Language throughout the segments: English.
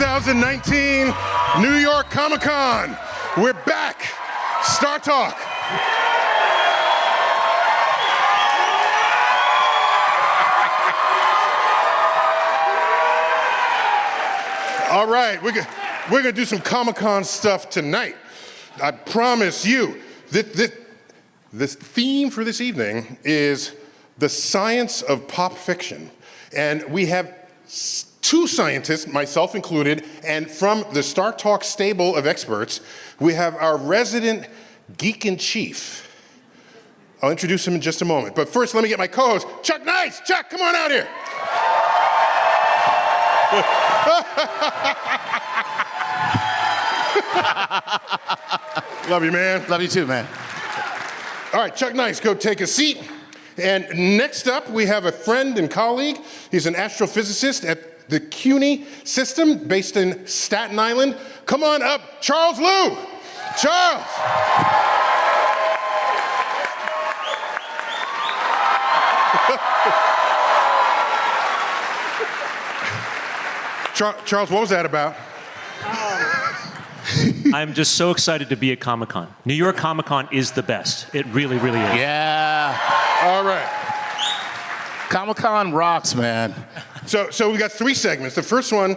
2019 New York Comic Con. We're back. Startalk. All right, we're gonna do some Comic Con stuff tonight. I promise you. This theme for this evening is the science of pop fiction. And we have two scientists, myself included, and from the Startalk stable of experts, we have our resident geek-in-chief. I'll introduce him in just a moment. But first, let me get my co-host, Chuck Nice. Chuck, come on out here. Love you, man. Love you too, man. All right, Chuck Nice, go take a seat. And next up, we have a friend and colleague. He's an astrophysicist at the CUNY system based in Staten Island. Come on up, Charles Liu. Charles. Charles, what was that about? I'm just so excited to be at Comic-Con. New York Comic-Con is the best. It really, really is. Yeah. All right. Comic-Con rocks, man. So we got three segments. The first one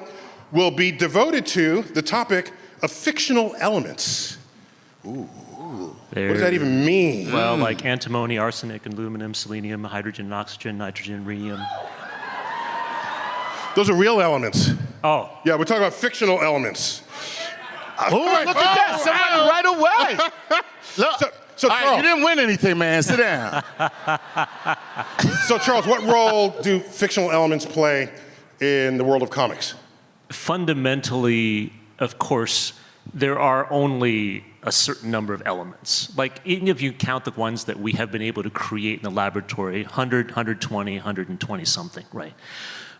will be devoted to the topic of fictional elements. Ooh. What does that even mean? Well, like antimony, arsenic, aluminum, selenium, hydrogen, oxygen, nitrogen, rhenium. Those are real elements. Oh. Yeah, we're talking about fictional elements. Oh, look at that. Somebody right away. Look. So all right, you didn't win anything, man. Sit down. So, Charles, what role do fictional elements play in the world of comics? Fundamentally, of course, there are only a certain number of elements. Like, even if you count the ones that we have been able to create in the laboratory, 100, 120, 120 something, right?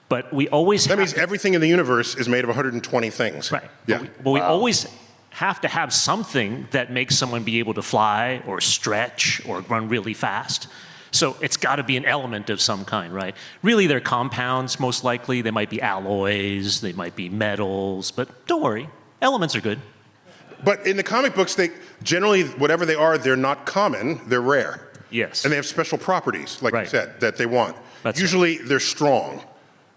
But we always That means everything in the universe is made of 120 things. Right. Yeah. But we always have to have something that makes someone be able to fly or stretch or run really fast. So it's got to be an element of some kind, right? Really, they're compounds, most likely. They might be alloys, they might be metals, but don't worry, elements are good. But in the comic books, they generally, whatever they are, they're not common, they're rare. Yes. And they have special properties, like you said, that they want. That's Usually, they're strong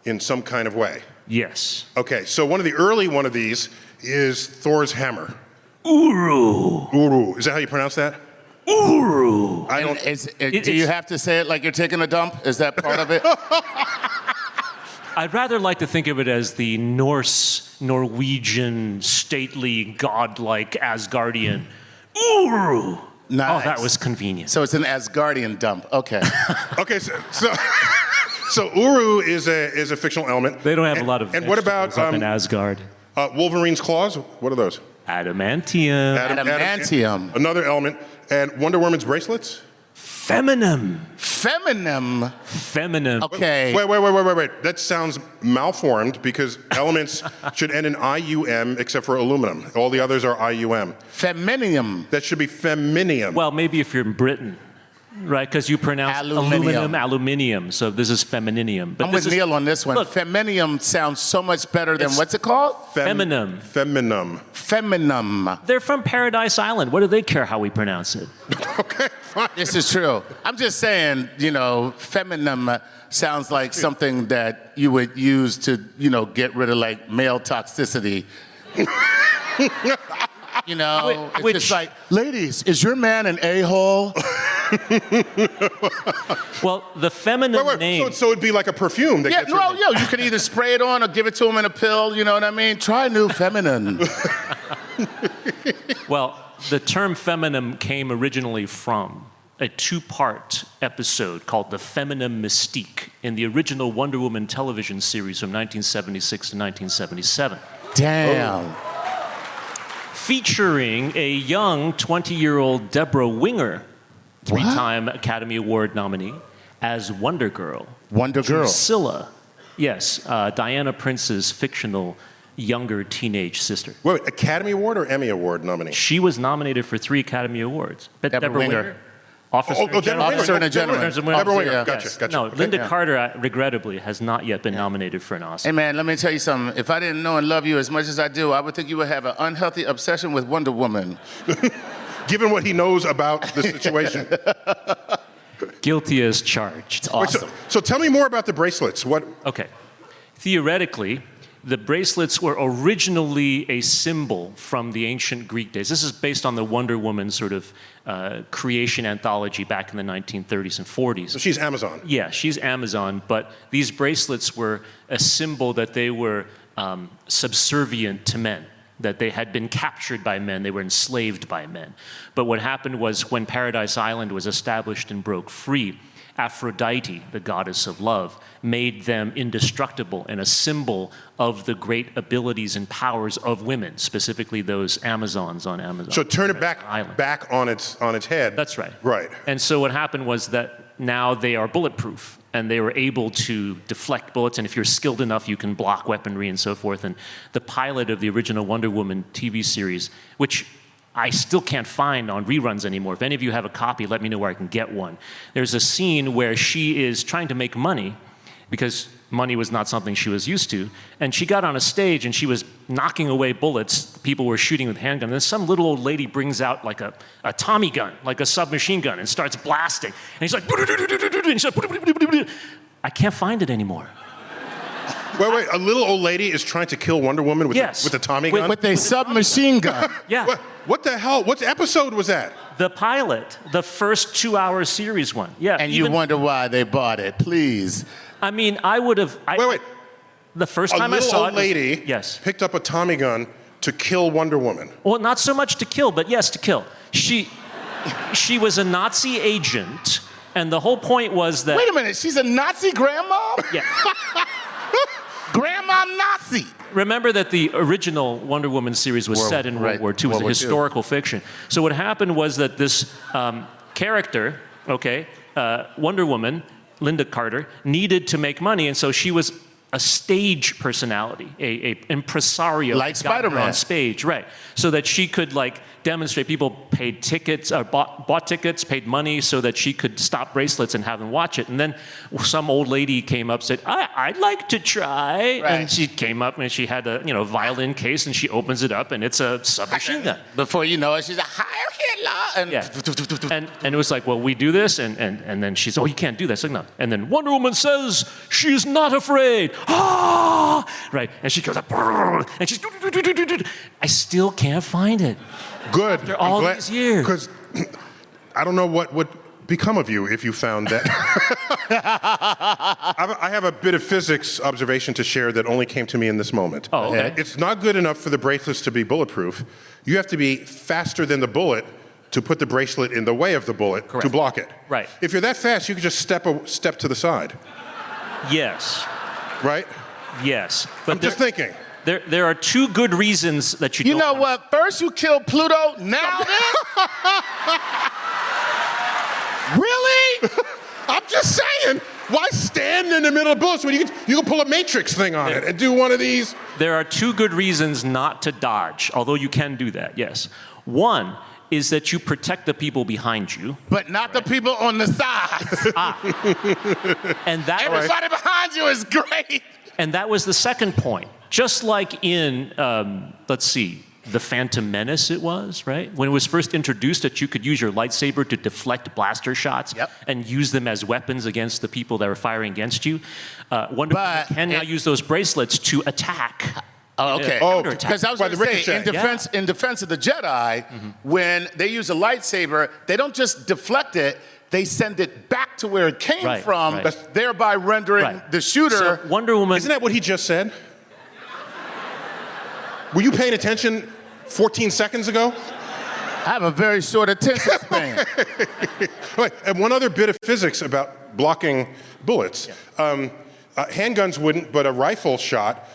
in some kind of way. Yes. Okay, so one of the early one of these is Thor's hammer. Uru. Uru. Is that how you pronounce that? Uru. I don't. Do you have to say it like you're taking a dump? Is that part of it? I'd rather like to think of it as the Norse, Norwegian, stately, godlike Asgardian. Uru. Nice. Oh, that was convenient. So it's an Asgardian dump. Okay. Okay, so Uru is a fictional element. They don't have a lot of And what about up in Asgard? Wolverine's claws? What are those? Adamantium. Adamantium. Another element. And Wonder Woman's bracelets? Feminine. Feminine. Feminine. Okay. Wait. That sounds malformed because elements should end in IUM except for aluminum. All the others are IUM. Feminium. That should be feminium. Well, maybe if you're in Britain, right? Because you pronounce aluminum, aluminium. So this is femininium. But I'm with Neil on this one. Look, feminium sounds so much better than what's it called? Feminine. Feminum. Feminum. They're from Paradise Island. What do they care how we pronounce it? Okay, fine. This is true. I'm just saying, feminum sounds like something that you would use to, get rid of like male toxicity. It's just like, ladies, is your man an a-hole? Well, the feminine name. So it'd be like a perfume that gets you can either spray it on or give it to him in a pill, you know what I mean? Try new feminine. Well, the term feminine came originally from a two-part episode called The Feminine Mystique in the original Wonder Woman television series from 1976 to 1977. Damn. Featuring a young 20-year-old Deborah Winger, three-time Academy Award nominee, as Wonder Girl. Wonder Girl. Drusilla. Yes, Diana Prince's fictional younger teenage sister. Wait, Academy Award or Emmy Award nominee? She was nominated for 3 Academy Awards. But Deborah Winger. Officer Deborah General. Officer and a Deborah gentleman. Winger. Deborah Winger. Yeah. Gotcha. No, Okay. Linda Yeah. Carter, regrettably, has not yet been nominated for an Oscar. Hey man, let me tell you something. If I didn't know and love you as much as I do, I would think you would have an unhealthy obsession with Wonder Woman. Given what he knows about the situation. Guilty as charged. It's awesome. So tell me more about the bracelets. What? Okay. Theoretically, the bracelets were originally a symbol from the ancient Greek days. This is based on the Wonder Woman sort of creation anthology back in the 1930s and 40s. So she's Amazon. Yeah, she's Amazon, but these bracelets were a symbol that they were subservient to men, that they had been captured by men, they were enslaved by men. But what happened was when Paradise Island was established and broke free, Aphrodite, the goddess of love, made them indestructible and a symbol of the great abilities and powers of women, specifically those Amazons on Amazon. So turn it Island. back on its head. That's right. Right. And so what happened was that now they are bulletproof and they were able to deflect bullets, and if you're skilled enough, you can block weaponry and so forth. And the pilot of the original Wonder Woman TV series, which I still can't find on reruns anymore. If any of you have a copy, let me know where I can get one. There's a scene where she is trying to make money because money was not something she was used to. And she got on a stage and she was knocking away bullets. People were shooting with handguns. And then some little old lady brings out like a Tommy gun, like a submachine gun, and starts blasting. And he's like, and he's like, I can't find it anymore. Wait, a little old lady is trying to kill Wonder Woman with a Tommy gun? With a submachine gun. Yeah. What the hell? What episode was that? The pilot, the first 2-hour series one. Yeah. And you wonder why they bought it, please. I mean, I would have. Wait. The first A time I little saw old it. lady Yes. picked up a Tommy gun to kill Wonder Woman. Well, not so much to kill, but yes, to kill. She was a Nazi agent, and the whole point was that. Wait a minute, she's a Nazi grandma? Yeah. Grandma Nazi. Remember that the original Wonder Woman series was set in World War II. It was a historical fiction. So what happened was that this character, Wonder Woman, Linda Carter, needed to make money, and so she was a stage personality, a impresario, like Spider-Man on stage, right? So that she could demonstrate. People paid tickets, bought tickets, paid money, so that she could stop bracelets and have them watch it. And then some old lady came up, said, "I'd like to try," right. and she came up and she had a violin case, and she opens it up, and it's a submachine gun. Before you know it, she's a Heil Hitler. And Yeah. and it was like, well, we do this, and then she's, oh, you can't do this. Like, no. And then Wonder Woman says she's not afraid. Ah, right. And she goes up, and she's, I still can't find it. Good. After all these years. Because I don't know what would become of you if you found that. I have a bit of physics observation to share that only came to me in this moment. Oh, okay. It's not good enough for the bracelets to be bulletproof. You have to be faster than the bullet to put the bracelet in the way of the bullet to block it. Right. If you're that fast, you could just step to the side. Yes. Right? Yes. I'm just thinking. There are two good reasons that you know what? First you killed Pluto, now this? Really? I'm just saying. Why stand in the middle of bullets when you can pull a Matrix thing on it and do one of these? There are two good reasons not to dodge, although you can do that, yes. One is that you protect the people behind you. But not the people on the sides. And that Everybody behind you is great. And that was the second point. Just like in, The Phantom Menace it was, right? When it was first introduced that you could use your lightsaber to deflect blaster shots and use them as weapons against the people that were firing against you. Wonder Woman can now use those bracelets to attack. Oh, okay. Because I was going to say, in defense of the Jedi, when they use a lightsaber, they don't just deflect it, they send it back to where it came from, thereby rendering the shooter. So Wonder Woman. Isn't that what he just said? Were you paying attention 14 seconds ago? I have a very short attention span. Right. And one other bit of physics about blocking bullets. Handguns wouldn't, but a rifle shot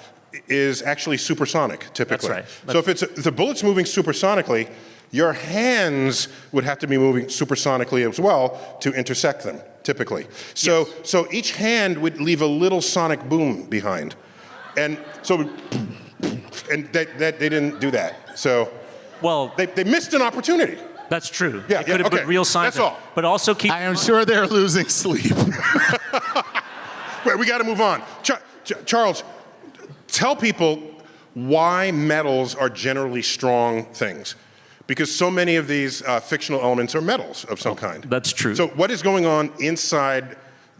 is actually supersonic, typically. That's right. So if the bullet's moving supersonically, your hands would have to be moving supersonically as well to intersect them, typically. So each hand would leave a little sonic boom behind. And so, they didn't do that. So they missed an opportunity. That's true. Yeah, it could have put real science. That's all. But also keep. I am sure they're losing sleep. Wait, we got to move on. Charles, tell people why metals are generally strong things. Because so many of these fictional elements are metals of some kind. That's true. So what is going on inside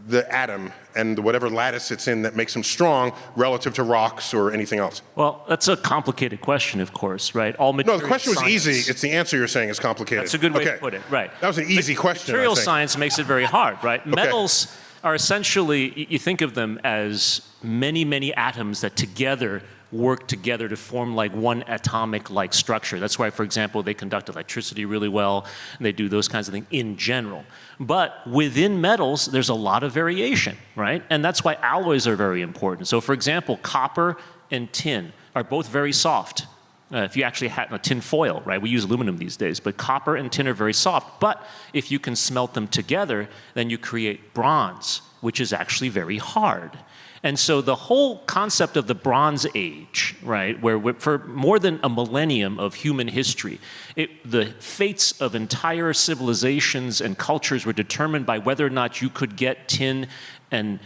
the atom and whatever lattice it's in that makes them strong relative to rocks or anything else? Well, that's a complicated question, of course, right? All material No, the question was science, easy. It's the answer you're saying is complicated. That's a good way to put it, right? That was an easy question, Material I think. science makes it very hard, right? Metals are essentially, you think of them as many, many atoms that together work together to form like one atomic-like structure. That's why, for example, they conduct electricity really well, and they do those kinds of things in general. But within metals, there's a lot of variation, right? And that's why alloys are very important. So for example, copper and tin are both very soft. If you actually had a tin foil, right? We use aluminum these days, but copper and tin are very soft. But if you can smelt them together, then you create bronze, which is actually very hard. And so the whole concept of the Bronze Age, right, where for more than a millennium of human history, the fates of entire civilizations and cultures were determined by whether or not you could get tin and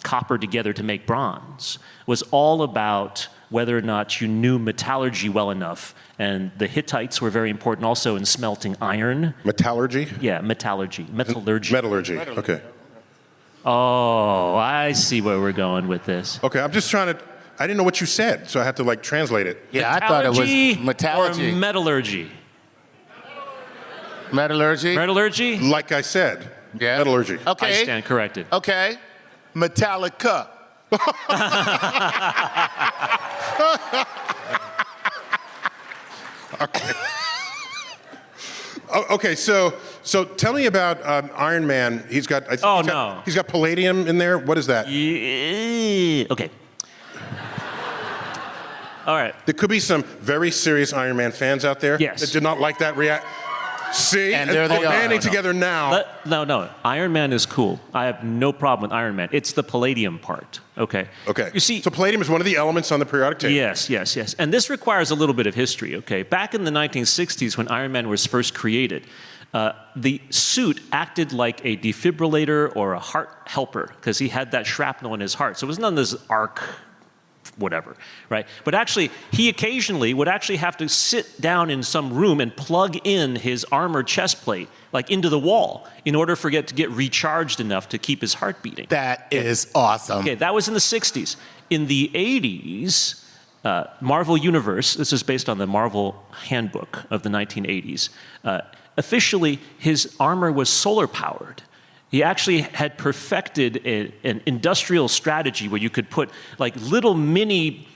copper together to make bronze, was all about whether or not you knew metallurgy well enough. And the Hittites were very important also in smelting iron. Metallurgy? Yeah, metallurgy. Metallurgy. Metallurgy, okay. Oh, I see where we're going with this. Okay, I'm just trying to, I didn't know what you said, so I had to like translate it. Yeah, I thought it was metallurgy. Or metallurgy. Metallurgy? Metallurgy? Like I said, Yeah. metallurgy. Okay. I stand corrected. Okay. Metallica. Okay. Okay, so tell me about Iron Man. He's got, I think he's got palladium in there. What is that? Yeah, okay. All right. There could be some very serious Iron Man fans out there Yes. that did not like that react. See? And there they are. Banding together now. No. Iron Man is cool. I have no problem with Iron Man. It's the palladium part, okay? Okay. You see, so palladium is one of the elements on the periodic table. Yes. And this requires a little bit of history, okay? Back in the 1960s when Iron Man was first created, the suit acted like a defibrillator or a heart helper because he had that shrapnel in his heart. So it was none of this arc whatever, right? But actually, he occasionally would actually have to sit down in some room and plug in his armored chest plate, like into the wall, in order for it to get recharged enough to keep his heart beating. That is awesome. Okay, that was in the 60s. In the 80s, Marvel Universe, this is based on the Marvel Handbook of the 1980s, officially his armor was solar powered. He actually had perfected an industrial strategy where you could put like little mini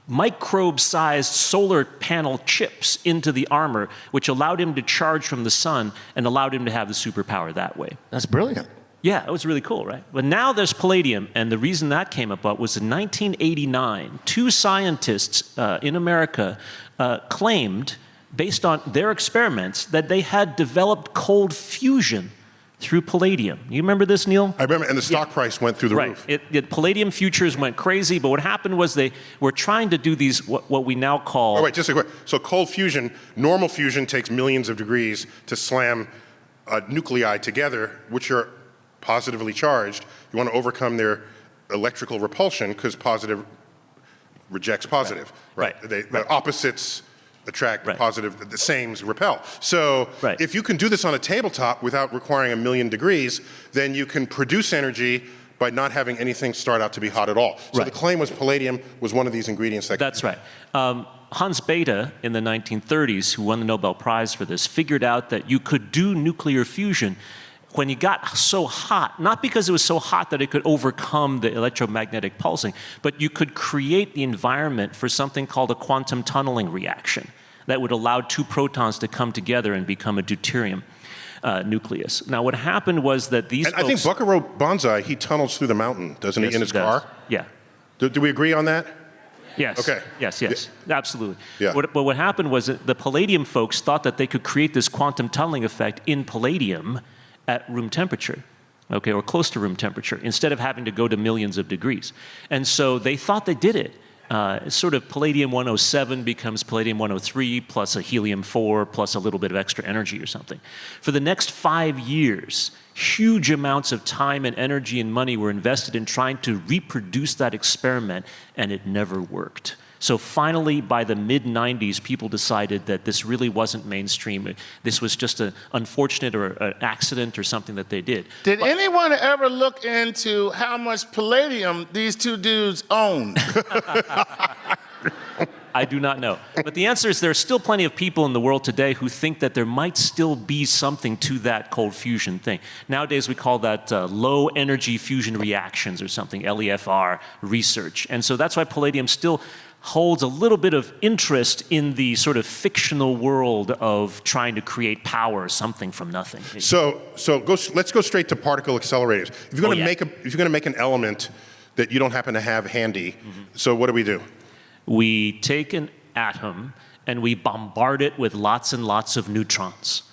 microbe-sized solar panel chips into the armor, which allowed him to charge from the sun and allowed him to have the superpower that way. That's brilliant. Yeah, it was really cool, right? But now there's palladium, and the reason that came about was in 1989, two scientists in America claimed, based on their experiments, that they had developed cold fusion through palladium. You remember this, Neil? I remember, and the stock price went through the roof. Right. Palladium futures went crazy, but what happened was they were trying to do these, what we now call... Oh, wait, just a quick. So cold fusion, normal fusion takes millions of degrees to slam nuclei together, which are positively charged. You want to overcome their electrical repulsion because positive rejects positive. Right. The opposites attract positive, the sames repel. So if you can do this on a tabletop without requiring 1,000,000 degrees, then you can produce energy by not having anything start out to be hot at all. So the claim was palladium was one of these ingredients. That's right. Hans Bethe in the 1930s, who won the Nobel Prize for this, figured out that you could do nuclear fusion when you got so hot, not because it was so hot that it could overcome the electromagnetic pulsing, but you could create the environment for something called a quantum tunneling reaction that would allow two protons to come together and become a deuterium nucleus. Now, what happened was that these I think Buckaroo Banzai, he tunnels through the mountain, doesn't he, in his car? Yeah. Do we agree on that? Yes. Okay. Yes, absolutely. Yeah. But what happened was that the palladium folks thought that they could create this quantum tunneling effect in palladium at room temperature, or close to room temperature, instead of having to go to millions of degrees. And so they thought they did it, Sort of palladium-107 becomes palladium-103 plus a helium-4 plus a little bit of extra energy or something. For the next 5 years, huge amounts of time and energy and money were invested in trying to reproduce that experiment, and it never worked. So finally, by the mid-90s, people decided that this really wasn't mainstream. This was just an unfortunate or an accident or something that they did. Did anyone ever look into how much palladium these two dudes owned? I do not know. But the answer is there are still plenty of people in the world today who think that there might still be something to that cold fusion thing. Nowadays, we call that low energy fusion reactions or something, LEFR research. And so that's why palladium still holds a little bit of interest in the sort of fictional world of trying to create power or something from nothing. So let's go straight to particle accelerators. If you're going to make an element that you don't happen to have handy, so what do? We take an atom and we bombard it with lots and lots of neutrons.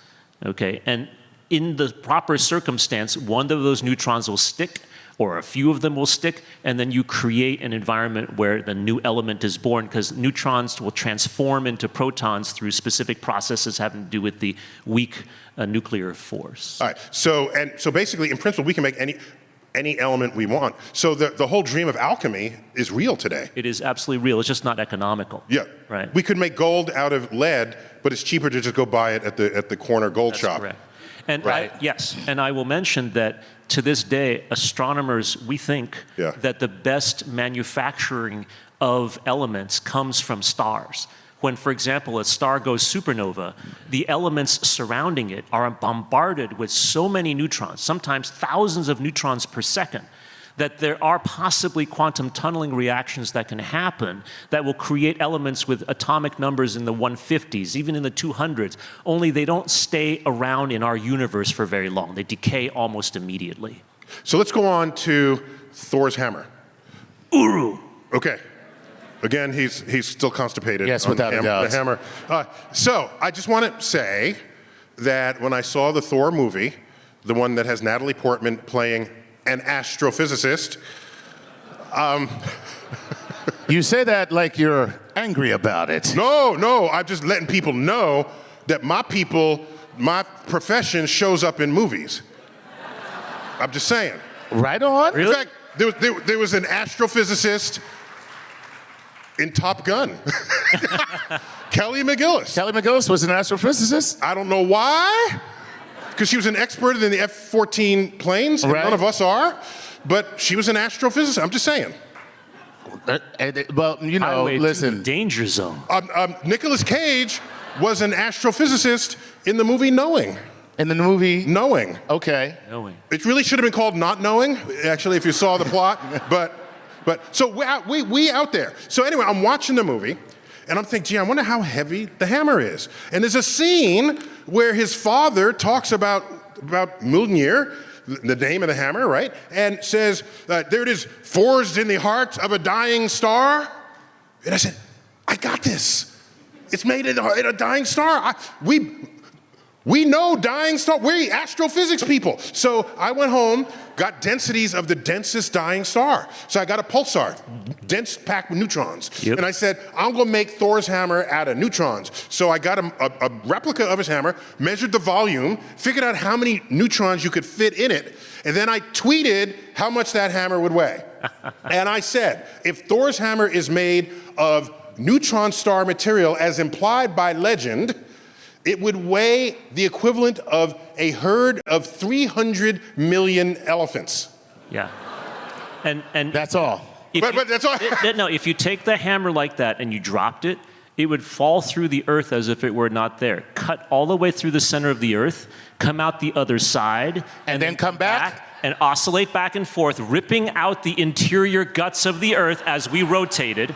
Okay, and in the proper circumstance, one of those neutrons will stick, or a few of them will stick, and then you create an environment where the new element is born, because neutrons will transform into protons through specific processes having to do with the weak nuclear force. All right. So basically, in principle, we can make any element we want. So the whole dream of alchemy is real today. It is absolutely real. It's just not economical. Yeah. Right. We could make gold out of lead, but it's cheaper to just go buy it at the corner gold shop. Correct. And and I will mention that to this day, astronomers, we think that the best manufacturing of elements comes from stars. When, for example, a star goes supernova, the elements surrounding it are bombarded with so many neutrons, sometimes thousands of neutrons per second, that there are possibly quantum tunneling reactions that can happen that will create elements with atomic numbers in the 150s, even in the 200s, only they don't stay around in our universe for very long. They decay almost immediately. So let's go on to Thor's hammer. Uru. Okay. Again, he's still constipated. Yes, without a doubt. The hammer. So I just want to say that when I saw the Thor movie, the one that has Natalie Portman playing an astrophysicist. You say that like you're angry about it. No, I'm just letting people know that my profession shows up in movies. I'm just saying. Right on. Really? In fact, there was an astrophysicist in Top Gun. Kelly McGillis. Kelly McGillis was an astrophysicist? I don't know why. Because she was an expert in the F-14 planes, and none of us are. But she was an astrophysicist. I'm just saying. Well, you know, listen. Danger zone. Nicolas Cage was an astrophysicist in the movie Knowing. In the movie? Knowing. Okay. Knowing. It really should have been called Not Knowing, actually, if you saw the plot. But so we out there. So anyway, I'm watching the movie, and I'm thinking, gee, I wonder how heavy the hammer is. And there's a scene where his father talks about Mjolnir, the name of the hammer, right? And says, there it is, forged in the heart of a dying star. And I said, I got this. It's made in a dying star. We know dying star. We're astrophysics people. So I went home, got densities of the densest dying star. So I got a pulsar, dense packed with neutrons. Yep. And I said, I'm going to make Thor's hammer out of neutrons. So I got a replica of his hammer, measured the volume, figured out how many neutrons you could fit in it, and then I tweeted how much that hammer would weigh. And I said, if Thor's hammer is made of neutron star material as implied by legend, it would weigh the equivalent of a herd of 300 million elephants. Yeah. And that's all. But that's all. No, if you take the hammer like that and you dropped it, it would fall through the earth as if it were not there. Cut all the way through the center of the earth, come out the other side, and then come back and oscillate back and forth, ripping out the interior guts of the earth as we rotated.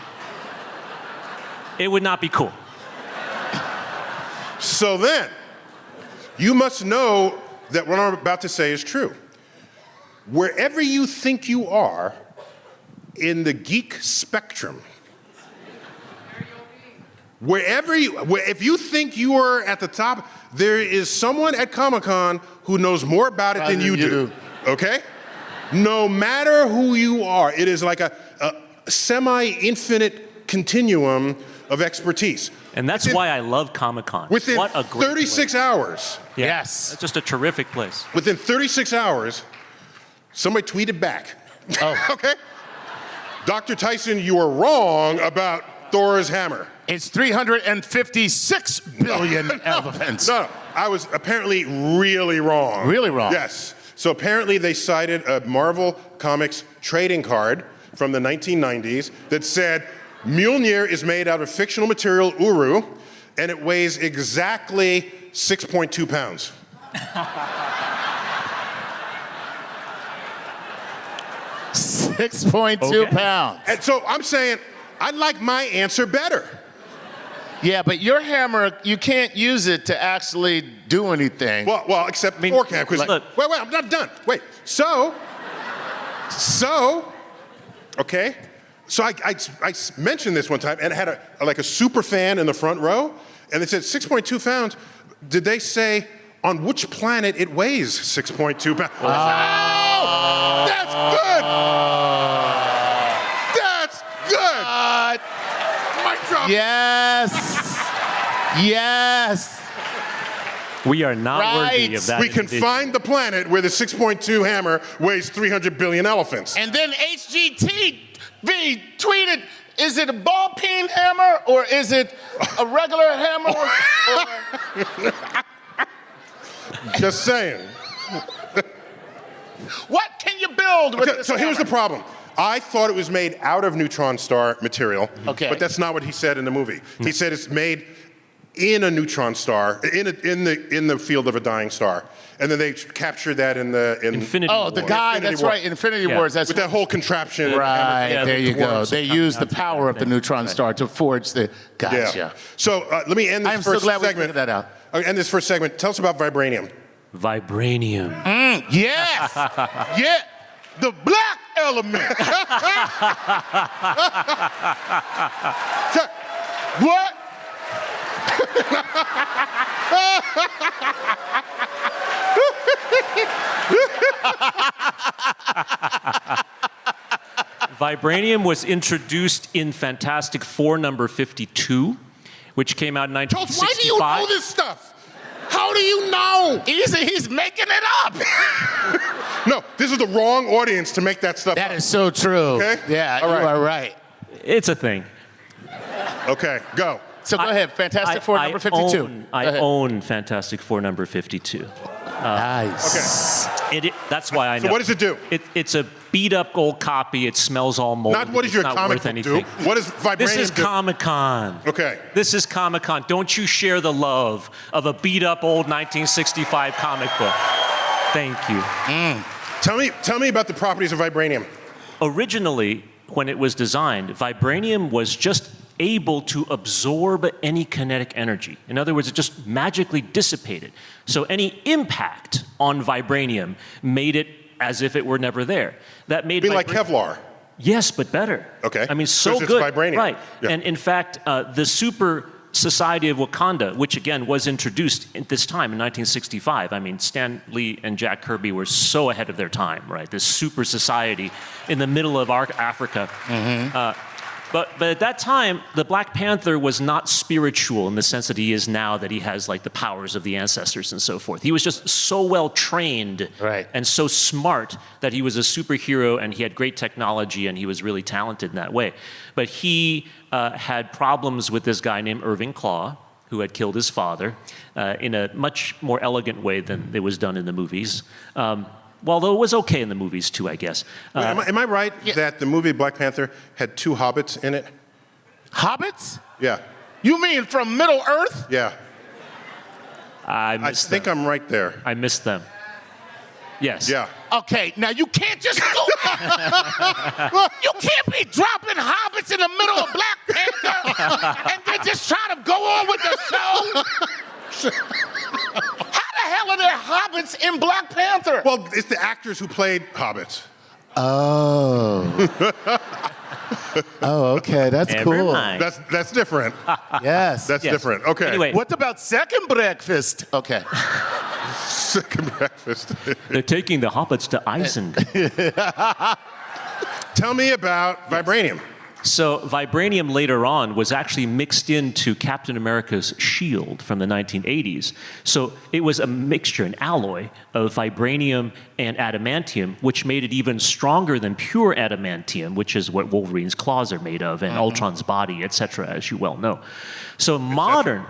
It would not be cool. So then, you must know that what I'm about to say is true. Wherever you think you are in the geek spectrum, if you think you are at the top, there is someone at Comic-Con who knows more about it than you do. Okay? No matter who you are, it is like a semi-infinite continuum of expertise. And that's why I love Comic-Con. Within what a great 36 place. hours. Yeah. Yes. It's just a terrific place. Within 36 hours, somebody tweeted back. Oh. Okay? Dr. Tyson, you are wrong about Thor's hammer. It's 356 billion elephants. No, I was apparently really wrong. Really wrong? Yes. So apparently they cited a Marvel Comics trading card from the 1990s that said, Mjolnir is made out of fictional material Uru, and it weighs exactly 6.2 pounds. 6.2 pounds. And so I'm saying, I like my answer better. Yeah, but your hammer, you can't use it to actually do anything. Well, except Thor can, because look. wait, I'm not done. Wait, so, okay. So I mentioned this one time, and it had a super fan in the front row, and it said 6.2 pounds. Did they say on which planet it weighs 6.2 pounds? Oh, that's good. That's good. Mic drop. Yes. Yes. We are not worthy of that. We can find the planet where the 6.2 hammer weighs 300 billion elephants. And then HGTV tweeted, is it a ball peen hammer or is it a regular hammer? Just saying. What can you build with this So here's the hammer? problem. I thought it was made out of neutron star material, Okay. but that's not what he said in the movie. He said it's made in a neutron star, in the field of a dying star, and then they captured that in Infinity Oh, War. the guy, Infinity that's War. right, Infinity Yeah. Wars. That's with that whole contraption. right. Yeah, there the you go. dwarves They that use come the down power of the neutron star to forge the. Gotcha. Yeah. So let me end this I'm so first glad we segment. figured that out. End this first segment. Tell us about vibranium. Vibranium. Yes. Yeah. The black element. What? Vibranium was introduced in Fantastic Four number 52, which came out in Why do you 1965. know this stuff? How do you know? Easy, he's making it up. No, this is the wrong audience to make that stuff That up. is so true. Okay? Yeah, All right. you are right. It's a thing. Okay, go. So go ahead, Fantastic Four number 52. I own Fantastic Four number 52. Nice. That's why I know. So what does it do? It's a beat-up old copy. It smells all moldy. Not what does your It's not comic worth book anything. do? What does vibranium This is do? Comic-Con. Okay. This is Comic-Con. Don't you share the love of a beat-up old 1965 comic book. Thank you. Tell me about the properties of vibranium. Originally, when it was designed, vibranium was just able to absorb any kinetic energy. In other words, it just magically dissipated. So any impact on vibranium made it as if it were never there. That made Be like Kevlar. Yes, but better. Okay. I mean, so 'Cause it's good. vibranium. Right. Yeah. And in fact, the Super Society of Wakanda, which again was introduced at this time in 1965. I mean, Stan Lee and Jack Kirby were so ahead of their time, right? This super society in the middle of Africa. But at that time, the Black Panther was not spiritual in the sense that he is now, that he has like the powers of the ancestors and so forth. He was just so well trained and so smart that he was a superhero, and he had great technology, and he was really talented in that way. But he had problems with this guy named Irving Klaw, who had killed his father in a much more elegant way than it was done in the movies. Although it was okay in the movies too, I guess. Am I right that the movie Black Panther had 2 hobbits in it? Hobbits? Yeah. You mean from Middle Earth? Yeah. I think I'm right there. I missed them. Yes. Yeah. Okay, now you can't just go. You can't be dropping hobbits in the middle of Black Panther and then just try to go on with the show. How the hell are there hobbits in Black Panther? Well, it's the actors who played hobbits. Oh. Oh, okay, that's Never cool. mind. That's different. Yes. That's Yes. different. Okay. Anyway, What about second breakfast? Okay. Second breakfast. they're taking the hobbits to Isengard. Tell me about vibranium. So vibranium later on was actually mixed into Captain America's shield from the 1980s. So it was a mixture, an alloy of vibranium and adamantium, which made it even stronger than pure adamantium, which is what Wolverine's claws are made of, and Ultron's body, etc., as you well know. So modern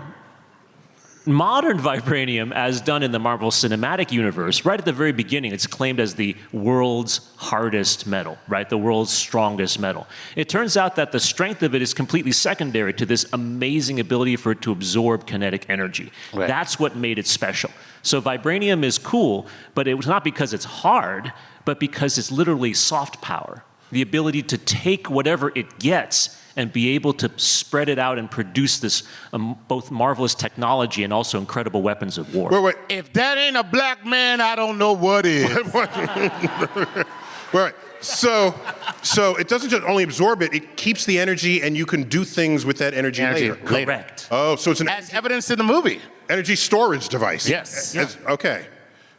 vibranium, as done in the Marvel Cinematic Universe, right at the very beginning, it's claimed as the world's hardest metal, right? The world's strongest metal. It turns out that the strength of it is completely secondary to this amazing ability for it to absorb kinetic energy. Right. That's what made it special. So vibranium is cool, but it was not because it's hard, but because it's literally soft power. The ability to take whatever it gets and be able to spread it out and produce this both marvelous technology and also incredible weapons of war. Wait. If that ain't a black man, I don't know what is. Right. So it doesn't just only absorb it, it keeps the energy and you can do things with that energy later. Correct. Oh, so it's an As evidenced in the movie. energy storage device. Yes. Okay.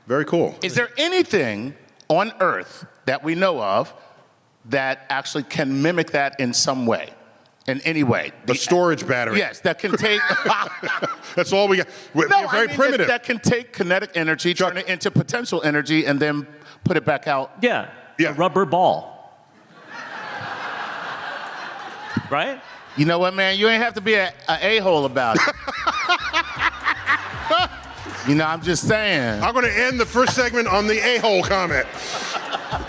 Very cool. Is there anything on Earth that we know of that actually can mimic that in some way? In any way. The storage battery. Yes, that can take... That's all we got. We're very primitive. That can take kinetic energy, turn it into potential energy, and then put it back out. Yeah. A rubber ball. Right? You know what, man? You ain't have to be an a-hole about it. You know, I'm just saying. I'm going to end the first segment on the a-hole comment.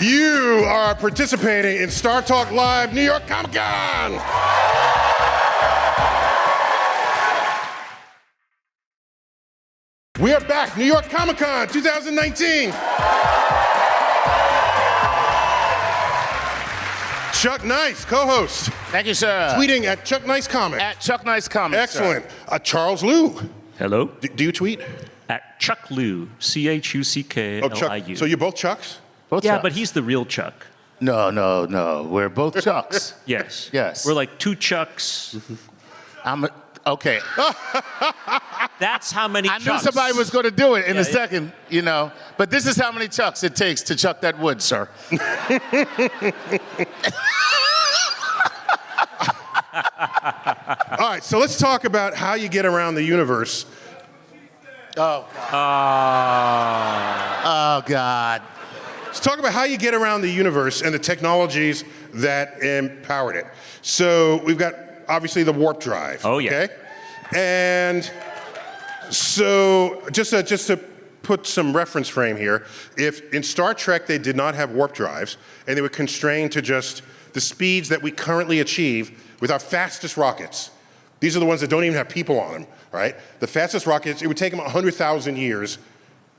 You are participating in Startalk Live New York Comic Con. We are back, New York Comic Con 2019. Chuck Nice, co-host. Thank you, sir. Tweeting at Chuck Nice Comic. At Chuck Nice Comic. Excellent. Charles Liu. Hello. Do you tweet? At Chuck Liu, CHUCKLIU. Oh, Chuck. So you're both Chucks? Both Yeah, Chucks. but he's the real Chuck. No. We're both Chucks. Yes. Yes. We're like two Chucks. Okay. That's how many I Chucks. knew somebody was going to do it in a second, you know. But this is how many Chucks it takes to chuck that wood, sir. All right, so let's talk about how you get around the universe. Oh, God. Let's talk about how you get around the universe and the technologies that empowered it. So we've got, obviously, the warp drive. Oh, yeah. Okay? And so just to put some reference frame here, if in Star Trek they did not have warp drives and they were constrained to just the speeds that we currently achieve with our fastest rockets, these are the ones that don't even have people on them, right? The fastest rockets, it would take them 100,000 years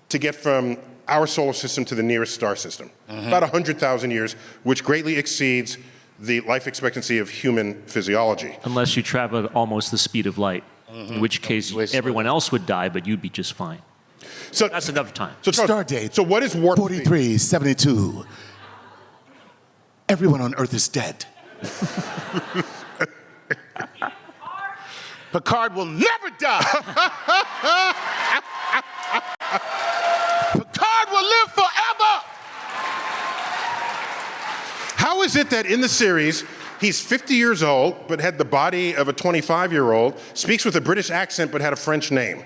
to get from our solar system to the nearest star system. About 100,000 years, which greatly exceeds the life expectancy of human physiology. Unless you travel at almost the speed of light, in which case everyone else would die, but you'd be just fine. So that's enough time. So Stardate. So what is warp speed? 4372. Everyone on Earth is dead. Picard will never die. Picard will live forever. How is it that in the series, he's 50 years old, but had the body of a 25-year-old, speaks with a British accent, but had a French name?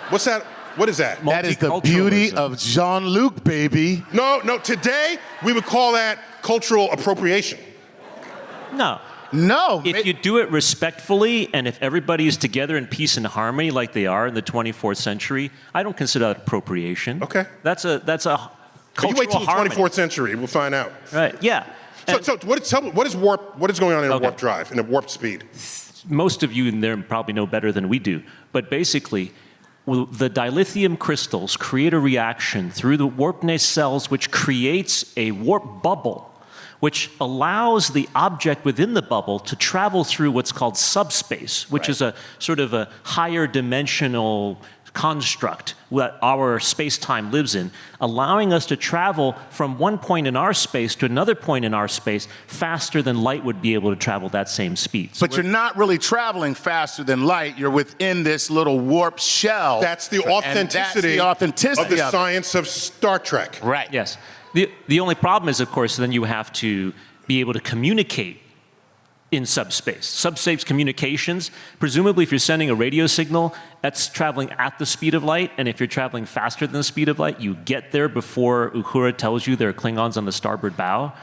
What's that? What is that? That is the beauty of Jean-Luc, baby. No, today we would call that cultural appropriation. No. If you do it respectfully and if everybody is together in peace and harmony like they are in the 24th century, I don't consider that appropriation. Okay. That's a cultural you wait till the harmony. 24th century, we'll find out. Right, yeah. So what is warp? What is going on in a warp drive, in a warp speed? Most of you in there probably know better than we do, but basically, the dilithium crystals create a reaction through the warp-ness cells which creates a warp bubble, which allows the object within the bubble to travel through what's called subspace, which is a sort of a higher dimensional construct that our space-time lives in, allowing us to travel from one point in our space to another point in our space faster than light would be able to travel that same speed. But you're not really traveling faster than light. You're within this little warp shell. That's the authenticity, of the science of Star Trek. Right. Yes. The only problem is, of course, then you have to be able to communicate in subspace. Subspace communications, presumably if you're sending a radio signal, that's traveling at the speed of light, and if you're traveling faster than the speed of light, you get there before Uhura tells you there are Klingons on the starboard bow.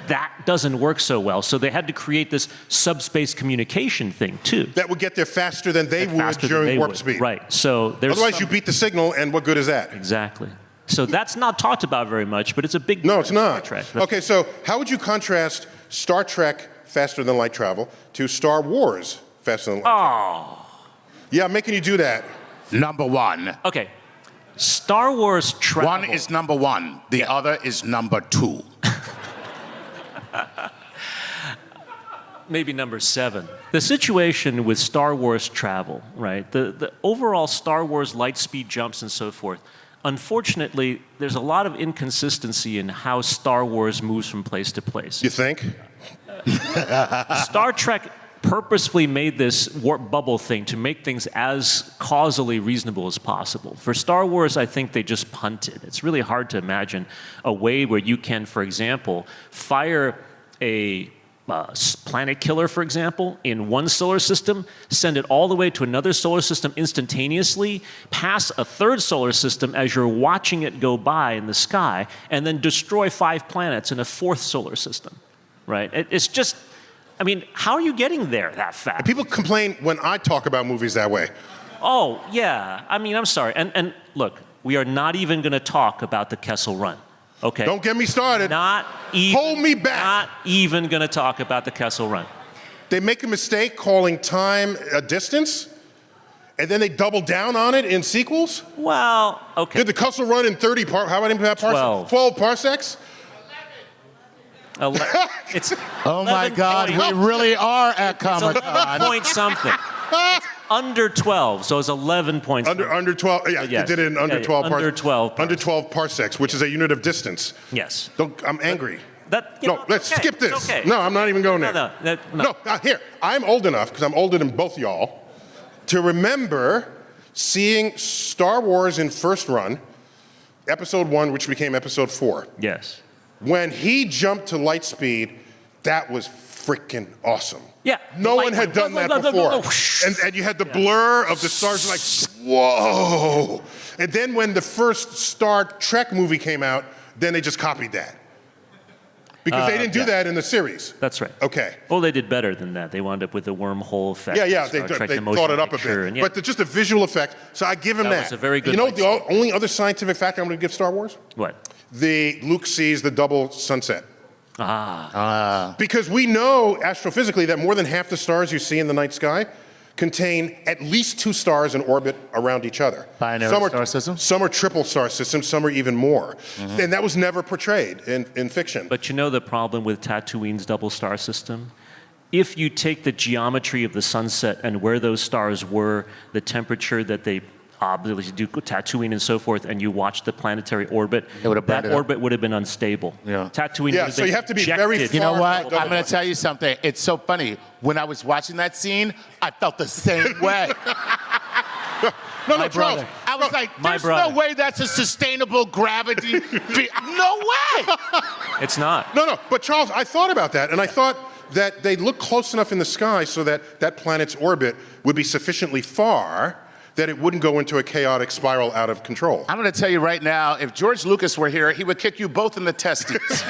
That doesn't work so well, so they had to create this subspace communication thing too. That would get there faster than they would during warp speed. Right, so there's otherwise you beat the signal, and what good is that? Exactly. So that's not talked about very much, but it's a big No, it's not. Star Trek. Okay, so how would you contrast Star Trek faster than light travel to Star Wars faster than light travel? Yeah, I'm making you do that. Number one. Okay. Star Wars travel. One is number one. The other is number two. Maybe number 7. The situation with Star Wars travel, right? The overall Star Wars light speed jumps and so forth. Unfortunately, there's a lot of inconsistency in how Star Wars moves from place to place. You think? Star Trek purposefully made this warp bubble thing to make things as causally reasonable as possible. For Star Wars, I think they just punted. It's really hard to imagine a way where you can, for example, fire a planet killer, for example, in one solar system, send it all the way to another solar system instantaneously, pass a third solar system as you're watching it go by in the sky, and then destroy 5 planets in a 4th solar system, right? It's just, I mean, how are you getting there that fast? People complain when I talk about movies that way. Oh, yeah. I mean, I'm sorry. And look, we are not even going to talk about the Kessel Run. Okay. Don't get me started. Not even, hold me back. Not even going to talk about the Kessel Run. They make a mistake calling time a distance, and then they double down on it in sequels? Well, okay. Did the Kessel Run in 30 how many parsecs? 12 parsecs? 11. It's oh my God, we really are at Comic-Con. 11 point something. It's under 12, so it's 11 points. Under 12, yeah, yes. you did it in under 12 parsecs. Under 12 Under 12 parsecs, which is a unit of distance. Yes. I'm angry. Let's skip this. Okay. No, I'm not even going there. No. Here, I'm old enough, because I'm older than both y'all, to remember seeing Star Wars in first run, episode 1, which became episode 4. Yes. When he jumped to light speed, that was freaking awesome. Yeah. No one had done that before. And you had the blur of the stars like, whoa. And then when the first Star Trek movie came out, then they just copied that. Because they didn't do that in the series. That's right. Okay. Well, they did better than that. They wound up with the wormhole effect. Yeah, they thought it up a bit. But just a visual effect, so I give him that. That was a very good You know the only other scientific fact I'm going to give Star Wars? What? Luke sees the double sunset. Ah. Because we know astrophysically that more than half the stars you see in the night sky contain at least 2 stars in orbit around each other. Binary star system? Some are triple star systems, some are even more. Mm-hmm. And that was never portrayed in fiction. But you know the problem with Tatooine's double star system? If you take the geometry of the sunset and where those stars were, the temperature that they obviously do Tatooine and so forth, and you watch the planetary orbit, that orbit would have been unstable. Yeah. Tatooine would have so been you have to be very far. You know what? I'm going to tell you something. It's so funny. When I was watching that scene, I felt the same way. No, Charles. I was like, there's no way that's a sustainable gravity. No way. It's not. No, but Charles, I thought about that, and I thought that they look close enough in the sky so that that planet's orbit would be sufficiently far that it wouldn't go into a chaotic spiral out of control. I'm going to tell you right now, if George Lucas were here, he would kick you both in the testes.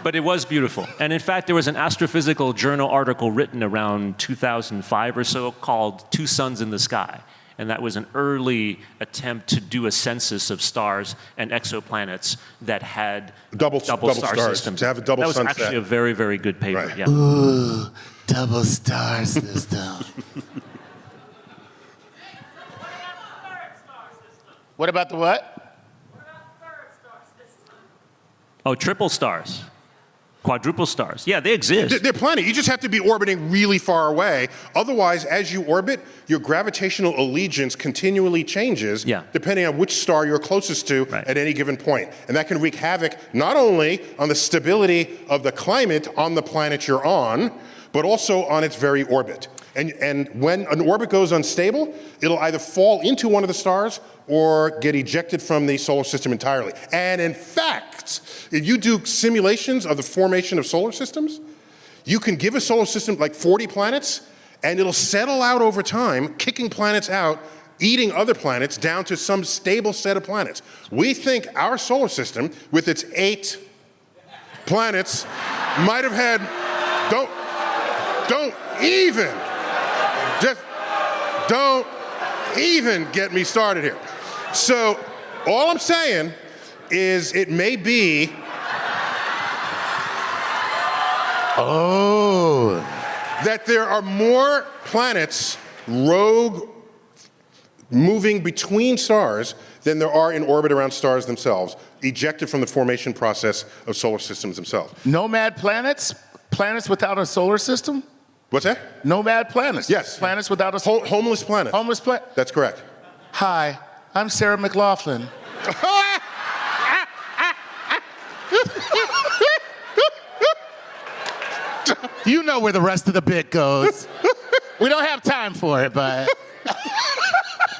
But it was beautiful. And in fact, there was an astrophysical journal article written around 2005 or so called Two Suns in the Sky. And that was an early attempt to do a census of stars and exoplanets that had double star systems. To have a double sunset. That was actually a very, very good paper. Right. Yeah. Ooh, double star system. What about the what? Oh, triple stars. Quadruple stars. Yeah, they exist. There are plenty. You just have to be orbiting really far away. Otherwise, as you orbit, your gravitational allegiance continually changes depending on which star you're closest to at any given point. And that can wreak havoc not only on the stability of the climate on the planet you're on, but also on its very orbit. And when an orbit goes unstable, it'll either fall into one of the stars or get ejected from the solar system entirely. And in fact, facts. If you do simulations of the formation of solar systems, you can give a solar system like 40 planets, and it'll settle out over time, kicking planets out, eating other planets down to some stable set of planets. We think our solar system, with its 8 planets, might have had, don't even get me started here. So all I'm saying is it may be that there are more planets rogue moving between stars than there are in orbit around stars themselves, ejected from the formation process of solar systems themselves. Nomad planets? Planets without a solar system? What's that? Nomad planets? Yes. Planets without a solar system? Homeless planets. Homeless planet? That's correct. Hi, I'm Sarah McLaughlin. You know where the rest of the bit goes. We don't have time for it, but...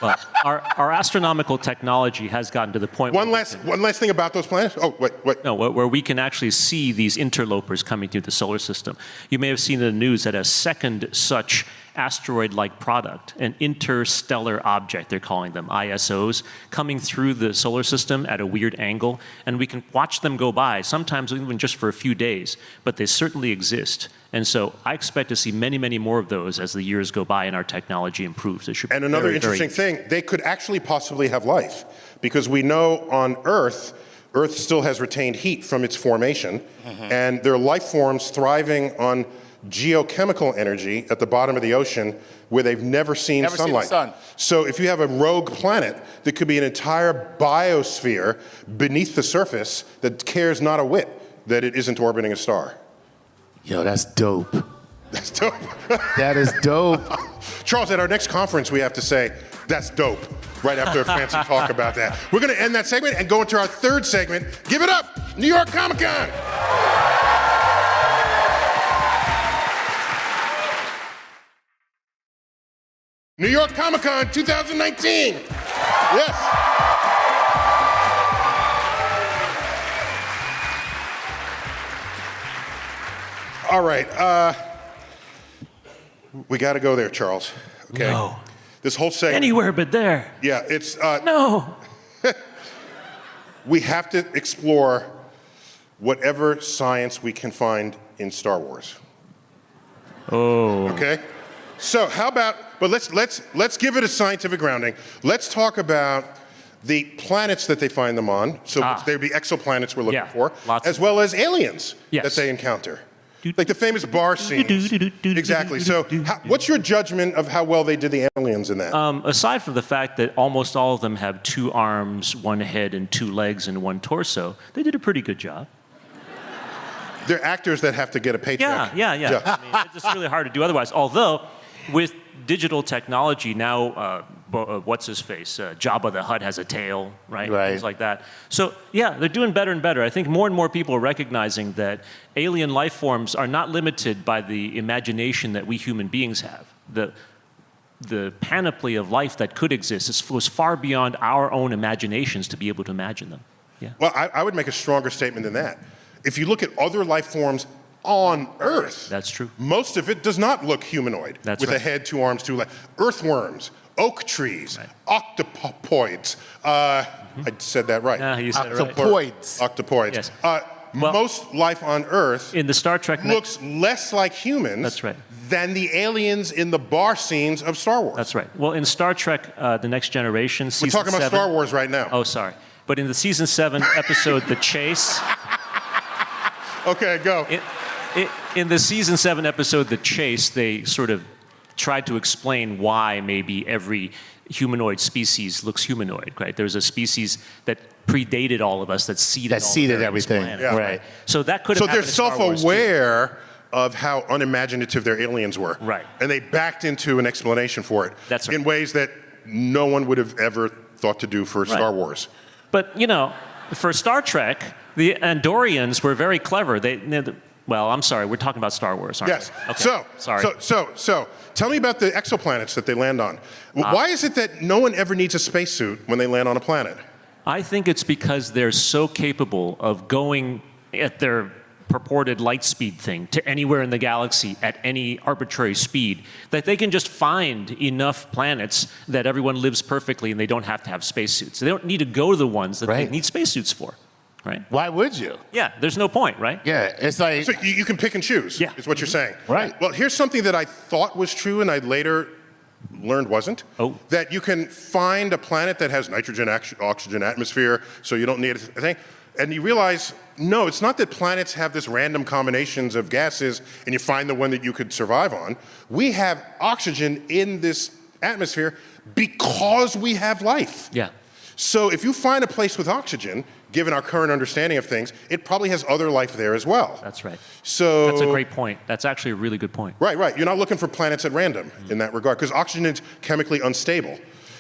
Well, our astronomical technology has gotten to the point one last thing about those planets. Oh, wait. No, where we can actually see these interlopers coming through the solar system. You may have seen in the news that a second such asteroid-like product, an interstellar object, they're calling them, ISOs, coming through the solar system at a weird angle, and we can watch them go by, sometimes even just for a few days, but they certainly exist. And so I expect to see many, many more of those as the years go by and our technology improves. And another interesting thing, they could actually possibly have life, because we know on Earth still has retained heat from its formation, and there are life forms thriving on geochemical energy at the bottom of the ocean where they've never seen sunlight. So if you have a rogue planet, there could be an entire biosphere beneath the surface that cares not a whit that it isn't orbiting a star. Yo, that's dope. That's dope. That is dope. Charles, at our next conference, we have to say, that's dope, right after a fancy talk about that. We're going to end that segment and go into our third segment. Give it up, New York Comic Con. New York Comic Con 2019. Yes. All right. We got to go there, Charles. Okay. No. This whole segment. Anywhere but there. Yeah, it's. No. We have to explore whatever science we can find in Star Wars. Oh. Okay. So how about? But let's give it a scientific grounding. Let's talk about the planets that they find them on. So there'd be exoplanets we're looking for, as well as aliens that they encounter. Like the famous bar scenes. Exactly. So what's your judgment of how well they did the aliens in that? Aside from the fact that almost all of them have 2 arms, 1 head, and 2 legs, and 1 torso, they did a pretty good job. They're actors that have to get a paycheck. Yeah. I mean, it's just really hard to do otherwise. Although, with digital technology now, what's-his-face? Jabba the Hutt has a tail, right? Things like that. So, yeah, they're doing better and better. I think more and more people are recognizing that alien life forms are not limited by the imagination that we human beings have. The panoply of life that could exist goes far beyond our own imaginations to be able to imagine them. Yeah. Well, I would make a stronger statement than that. If you look at other life forms on Earth, that's true. Most of it does not look humanoid. With a head, 2 arms, 2 legs. Earthworms, oak trees, octopoids. I said that right. You said it right. Octopoids. Yes. Most life on Earth in the Star Trek looks less like humans than the aliens in the bar scenes of Star Wars. That's right. Well, in Star Trek, The Next Generation, We're talking about Star Wars right now. Oh, sorry. But in the season 7 episode, The Chase. Okay, go. In the season 7 episode, The Chase, they sort of tried to explain why maybe every humanoid species looks humanoid, right? There's a species that predated all of us that seeded everything. Yeah. Right. So that could have happened. So they're self-aware of how unimaginative their aliens were. Right. And they backed into an explanation for it. That's right. In ways that no one would have ever thought to do for Star Wars. But, you know, for Star Trek, the Andorians were very clever. Well, I'm sorry, we're talking about Star Wars, aren't we? Okay. So, tell me about the exoplanets that they land on. Why is it that no one ever needs a spacesuit when they land on a planet? I think it's because they're so capable of going at their purported light speed thing to anywhere in the galaxy at any arbitrary speed that they can just find enough planets that everyone lives perfectly and they don't have to have spacesuits. They don't need to go to the ones that they need spacesuits for, right? Why would you? Yeah, there's no point, right? Yeah, it's like... So you can pick and choose, is what you're saying. Right. Well, here's something that I thought was true and I later learned wasn't. Oh. That you can find a planet that has nitrogen, oxygen atmosphere, so you don't need a thing. And you realize, no, it's not that planets have this random combinations of gases and you find the one that you could survive on. We have oxygen in this atmosphere because we have life. Yeah. So if you find a place with oxygen, given our current understanding of things, it probably has other life there as well. That's right. So that's a great point. That's actually a really good point. Right. You're not looking for planets at random in that regard, because oxygen is chemically unstable.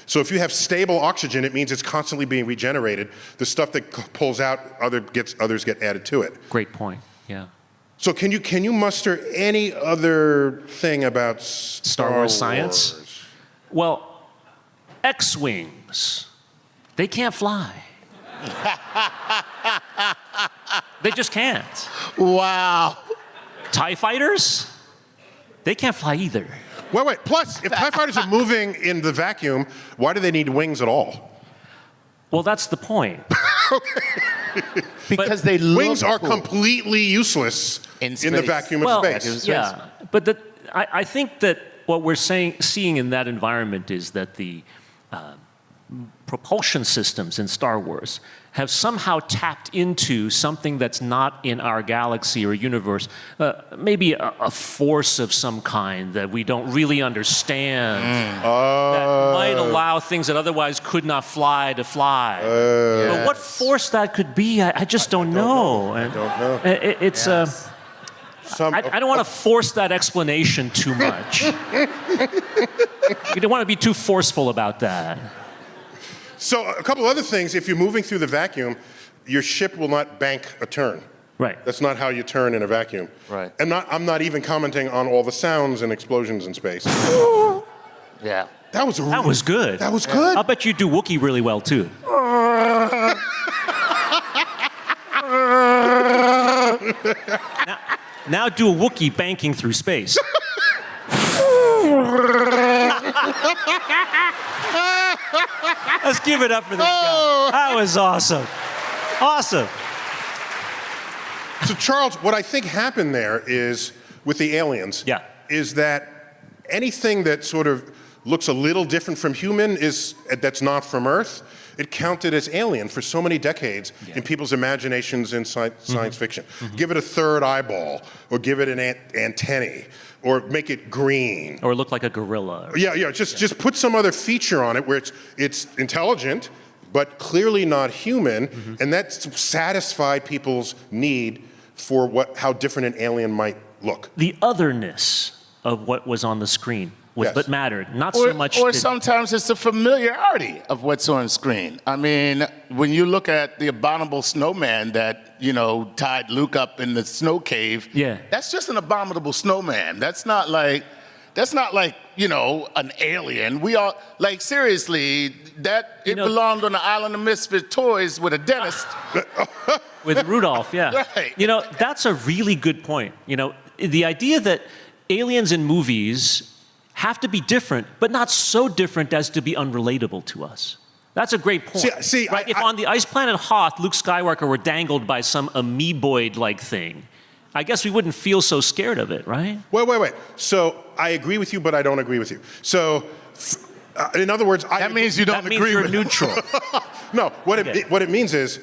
So if you have stable oxygen, it means it's constantly being regenerated. The stuff that pulls out, others get added to it. Great point. Yeah. So can you muster any other thing about Star Wars science? Well, X-wings, they can't fly. They just can't. Wow. TIE fighters, they can't fly either. Wait. Plus, if TIE fighters are moving in the vacuum, why do they need wings at all? Well, that's the point. Because they look wings are cool. completely useless in the vacuum of space. Yeah, but I think that what we're seeing in that environment is that the propulsion systems in Star Wars have somehow tapped into something that's not in our galaxy or universe, maybe a force of some kind that we don't really understand, that might allow things that otherwise could not fly to fly. But what force that could be, I just don't know. I don't know. It's I don't want to force that explanation too much. You don't want to be too forceful about that. So a couple other things. If you're moving through the vacuum, your ship will not bank a turn. Right. That's not how you turn in a vacuum. Right. I'm not even commenting on all the sounds and explosions in space. Yeah. That was good. That was good. I'll bet you do Wookiee really well too. now do a Wookiee banking through space. Let's give it up for this guy. That was awesome. Awesome. So Charles, what I think happened there is, with the aliens, is that anything that sort of looks a little different from human that's not from Earth, it counted as alien for so many decades in people's imaginations in science fiction. Give it a third eyeball, or give it an antennae, or make it green. Or look like a gorilla. Just put some other feature on it where it's intelligent, but clearly not human, and that's satisfied people's need for how different an alien might look. The otherness of what was on the screen was what mattered, not so much. Or sometimes it's the familiarity of what's on screen. I mean, when you look at the abominable snowman that, tied Luke up in the snow cave, that's just an abominable snowman. That's not like, an alien. We all, seriously, it belonged on the island of misfit toys with a dentist. With Rudolph, yeah. Right. That's a really good point. The idea that aliens in movies have to be different, but not so different as to be unrelatable to us. That's a great point. Right? If on the ice planet Hoth, Luke Skywalker were dangled by some amoeboid-like thing, I guess we wouldn't feel so scared of it, right? Wait. So I agree with you, but I don't agree with you. So, in other words, that means you don't agree with neutral. No, what it means is,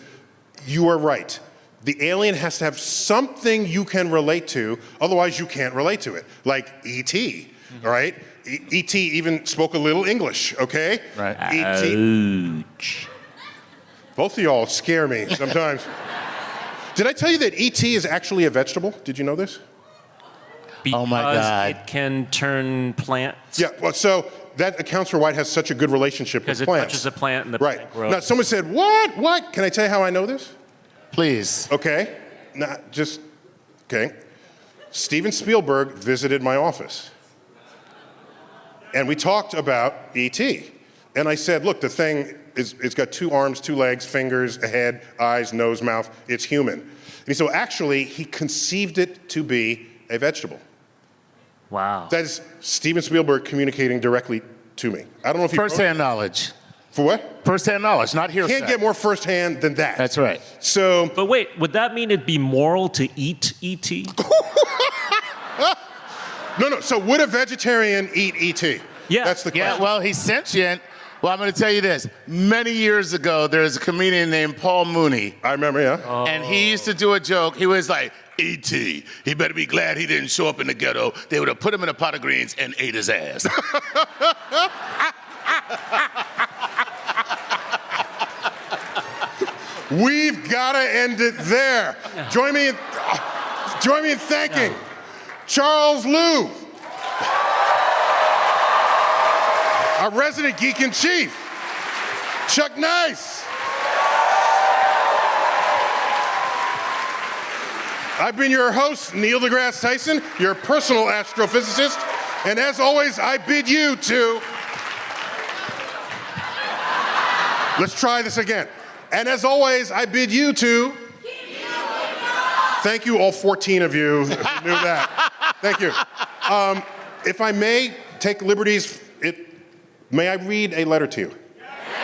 you are right. The alien has to have something you can relate to, otherwise you can't relate to it. Like E.T., all right? E.T. even spoke a little English, okay? Right. Ouch. Both of y'all scare me sometimes. Did I tell you that E.T. is actually a vegetable? Did you know this? Because my God. it can turn plants. Yeah, well, so that accounts for why it has such a good relationship with plants. Because it touches a plant and the plant grows. Now, someone said, what? Can I tell you how I know this? Please. Okay. Okay. Steven Spielberg visited my office. And we talked about E.T. And I said, look, the thing it's got 2 arms, 2 legs, fingers, a head, eyes, nose, mouth. It's human. And he said, well, actually, he conceived it to be a vegetable. Wow. That is Steven Spielberg communicating directly to me. I don't know if First-hand knowledge. For what? First-hand knowledge, not hearsay. Can't get more firsthand than that. That's right. So. But wait, would that mean it'd be moral to eat E.T.? No. So would a vegetarian eat E.T.? Yeah. That's the question. Yeah, well, he's sentient. Well, I'm going to tell you this. Many years ago, there was a comedian named Paul Mooney. I remember, yeah. And he used to do a joke. He was like, E.T., he better be glad he didn't show up in the ghetto. They would have put him in a pot of greens and ate his ass. We've got to end it there. Join me in thanking Charles Liu, our resident geek in chief, Chuck Nice. I've been your host, Neil deGrasse Tyson, your personal astrophysicist, and as always, I bid you to. Let's try this again. And as always, I bid you to. Thank you, all 14 of you who knew that. Thank you. If I may take liberties, may I read a letter to you?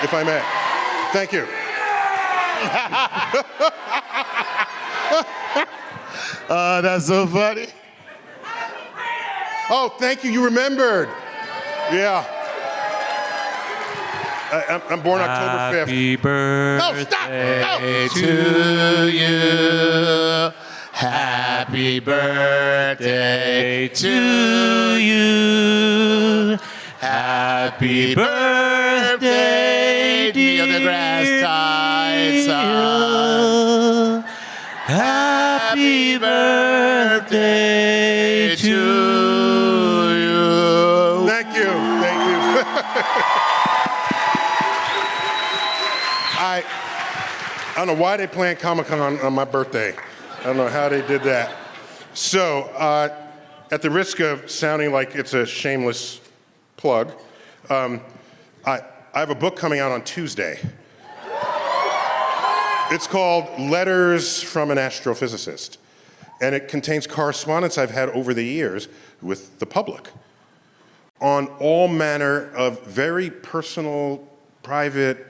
If I may. Thank you. Oh, that's so funny. Oh, thank you. You remembered. Yeah. I'm born October 5th. Happy birthday No, stop! No. To you. Happy birthday to you. Happy birthday, Neil deGrasse Tyson. Happy birthday to you. Thank you. I don't know why they planned Comic-Con on my birthday. I don't know how they did that. So, at the risk of sounding like it's a shameless plug, I have a book coming out on Tuesday. It's called Letters from an Astrophysicist, and it contains correspondence I've had over the years with the public on all manner of very personal, private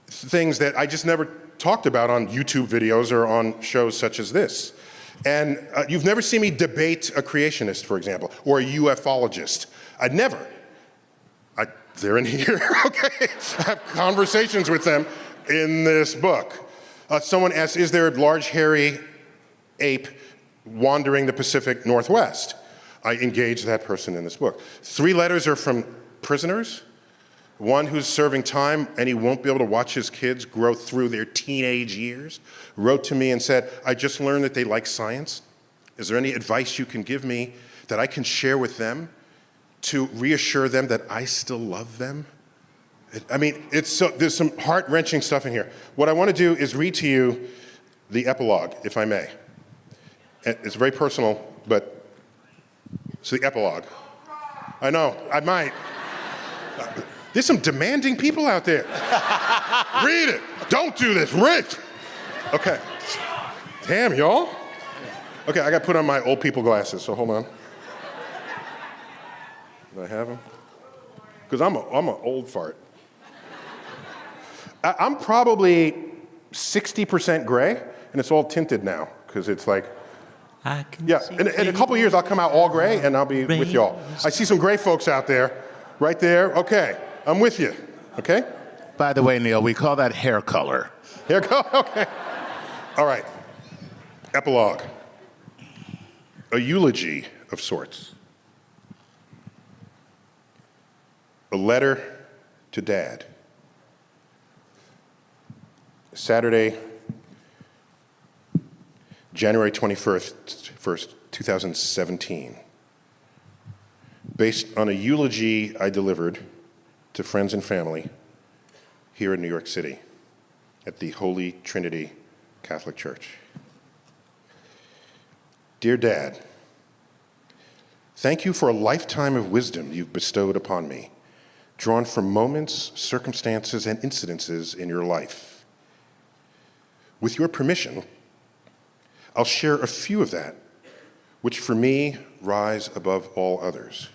things that I just never talked about on YouTube videos or on shows such as this. And you've never seen me debate a creationist, for example, or a ufologist. I'd never. They're in here, okay? I have conversations with them in this book. Someone asked, is there a large hairy ape wandering the Pacific Northwest? I engage that person in this book. 3 letters are from prisoners. One who's serving time and he won't be able to watch his kids grow through their teenage years wrote to me and said, I just learned that they like science. Is there any advice you can give me that I can share with them to reassure them that I still love them? There's some heart-wrenching stuff in here. What I want to do is read to you the epilogue, if I may. It's very personal, but it's the epilogue. I know, I might. There's some demanding people out there. Read it. Don't do this. Read. Okay. Damn, y'all. Okay, I got to put on my old people glasses, so hold on. Do I have them? Because I'm an old fart. I'm probably 60% gray, and it's all tinted now, because it's like, yeah, in a couple of years, I'll come out all gray, and I'll be with y'all. I see some gray folks out there, right there. Okay, I'm with you, okay? By the way, Neil, we call that hair color. Hair color, okay. All right, epilogue. A eulogy of sorts. A letter to Dad. Saturday, January 21st, 2017. Based on a eulogy I delivered to friends and family here in New York City at the Holy Trinity Catholic Church. Dear Dad, thank you for a lifetime of wisdom you've bestowed upon me. drawn from moments, circumstances, and incidences in your life. With your permission, I'll share a few of that, which for me rise above all others.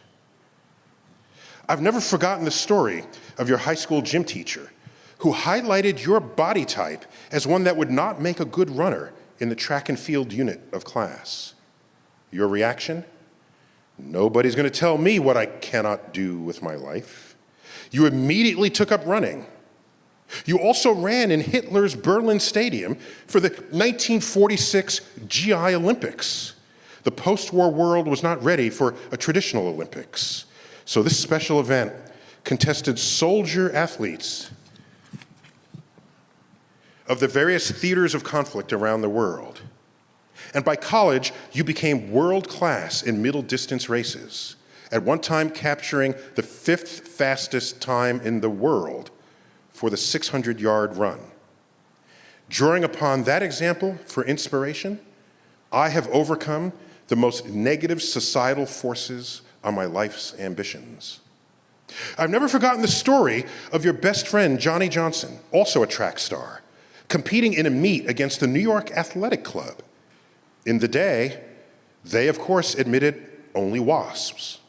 I've never forgotten the story of your high school gym teacher who highlighted your body type as one that would not make a good runner in the track and field unit of class. Your reaction? Nobody's going to tell me what I cannot do with my life. You immediately took up running. You also ran in Hitler's Berlin Stadium for the 1946 GI Olympics. The post-war world was not ready for a traditional Olympics. So this special event contested soldier athletes of the various theaters of conflict around the world. And by college, you became world class in middle distance races, at one time capturing the 5th fastest time in the world for the 600-yard run. Drawing upon that example for inspiration, I have overcome the most negative societal forces on my life's ambitions. I've never forgotten the story of your best friend, Johnny Johnson, also a track star, competing in a meet against the New York Athletic Club. In the day, they, of course, admitted only wasps.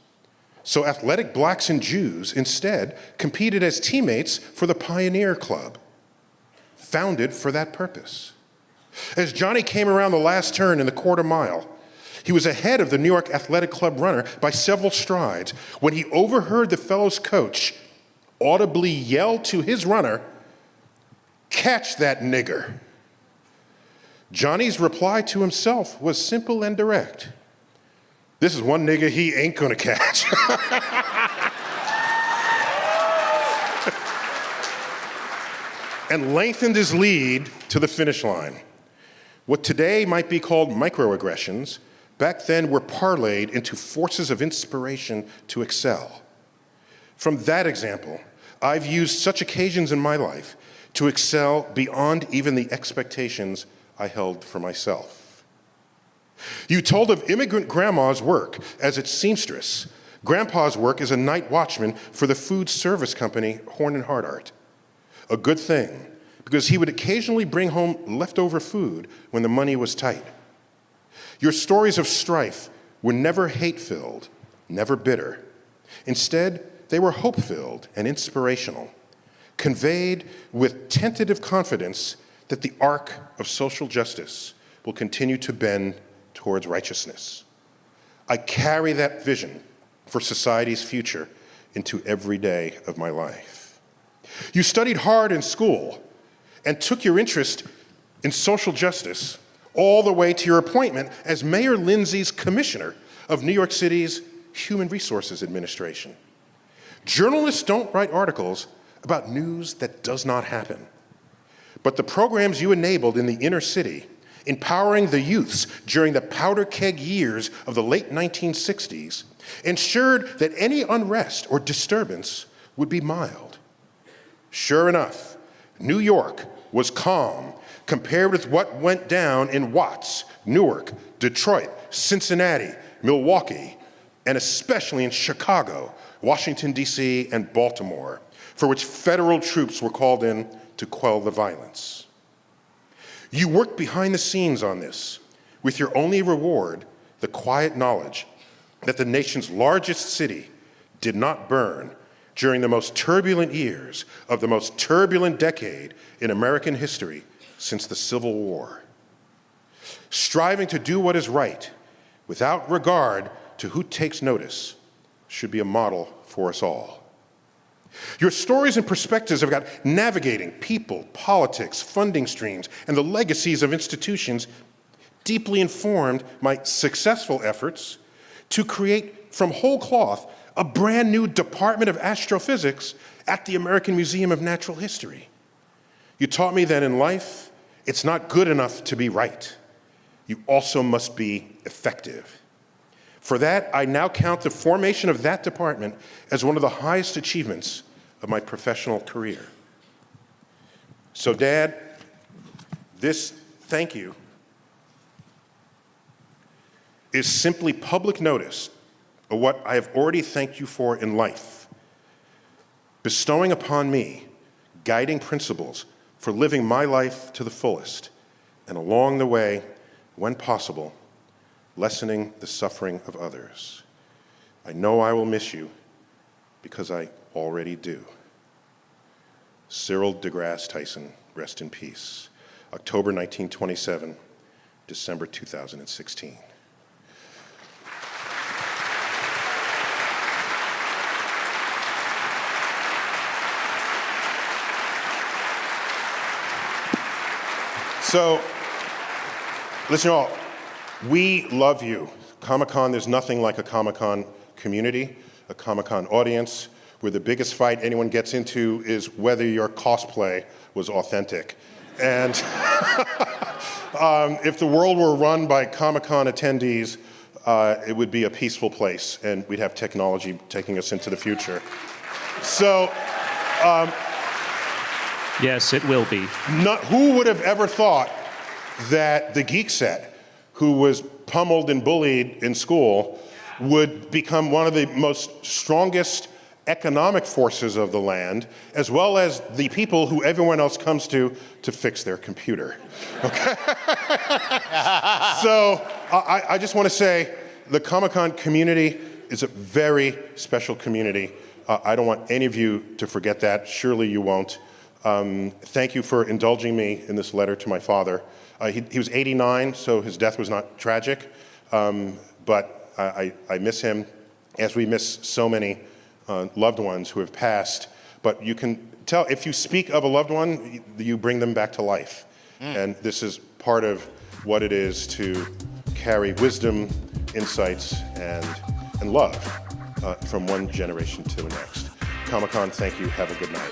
So athletic blacks and Jews instead competed as teammates for the Pioneer Club, founded for that purpose. As Johnny came around the last turn in the quarter mile, he was ahead of the New York Athletic Club runner by several strides when he overheard the fellow's coach audibly yell to his runner, "Catch that nigger." Johnny's reply to himself was simple and direct. This is one nigga he ain't gonna catch. And lengthened his lead to the finish line. What today might be called microaggressions, back then were parlayed into forces of inspiration to excel. From that example, I've used such occasions in my life to excel beyond even the expectations I held for myself. You told of immigrant grandma's work as its seamstress. Grandpa's work as a night watchman for the food service company Horn and Hardart. A good thing, because he would occasionally bring home leftover food when the money was tight. Your stories of strife were never hate-filled, never bitter. Instead, they were hope-filled and inspirational, conveyed with tentative confidence that the arc of social justice will continue to bend towards righteousness. I carry that vision for society's future into every day of my life. You studied hard in school and took your interest in social justice all the way to your appointment as Mayor Lindsay's commissioner of New York City's Human Resources Administration. Journalists don't write articles about news that does not happen. But the programs you enabled in the inner city, empowering the youths during the powder keg years of the late 1960s, ensured that any unrest or disturbance would be mild. Sure enough, New York was calm compared with what went down in Watts, Newark, Detroit, Cincinnati, Milwaukee, and especially in Chicago, Washington, D.C., and Baltimore, for which federal troops were called in to quell the violence. You worked behind the scenes on this, with your only reward the quiet knowledge that the nation's largest city did not burn during the most turbulent years of the most turbulent decade in American history since the Civil War. Striving to do what is right without regard to who takes notice should be a model for us all. Your stories and perspectives about navigating people, politics, funding streams, and the legacies of institutions deeply informed my successful efforts to create from whole cloth a brand new Department of Astrophysics at the American Museum of Natural History. You taught me that in life, it's not good enough to be right. You also must be effective. For that, I now count the formation of that department as one of the highest achievements of my professional career. So, Dad, this thank you is simply public notice of what I have already thanked you for in life. bestowing upon me guiding principles for living my life to the fullest, and along the way, when possible, lessening the suffering of others. I know I will miss you because I already do. Cyril deGrasse Tyson, rest in peace. October 1927, December 2016. So, listen, y'all, we love you. Comic-Con, there's nothing like a Comic-Con community, a Comic-Con audience, where the biggest fight anyone gets into is whether your cosplay was authentic. And if the world were run by Comic-Con attendees, it would be a peaceful place, and we'd have technology taking us into the future. So, yes, it will be. Who would have ever thought that the geek set, who was pummeled and bullied in school, would become one of the most strongest economic forces of the land, as well as the people who everyone else comes to fix their computer. Okay? So I just want to say the Comic-Con community is a very special community. I don't want any of you to forget that. Surely you won't. Thank you for indulging me in this letter to my father. He was 89, so his death was not tragic, but I miss him, as we miss so many loved ones who have passed. But you can tell, if you speak of a loved one, you bring them back to life. And this is part of what it is to carry wisdom, insights, and love from one generation to the next. Comic-Con, thank you. Have a good night.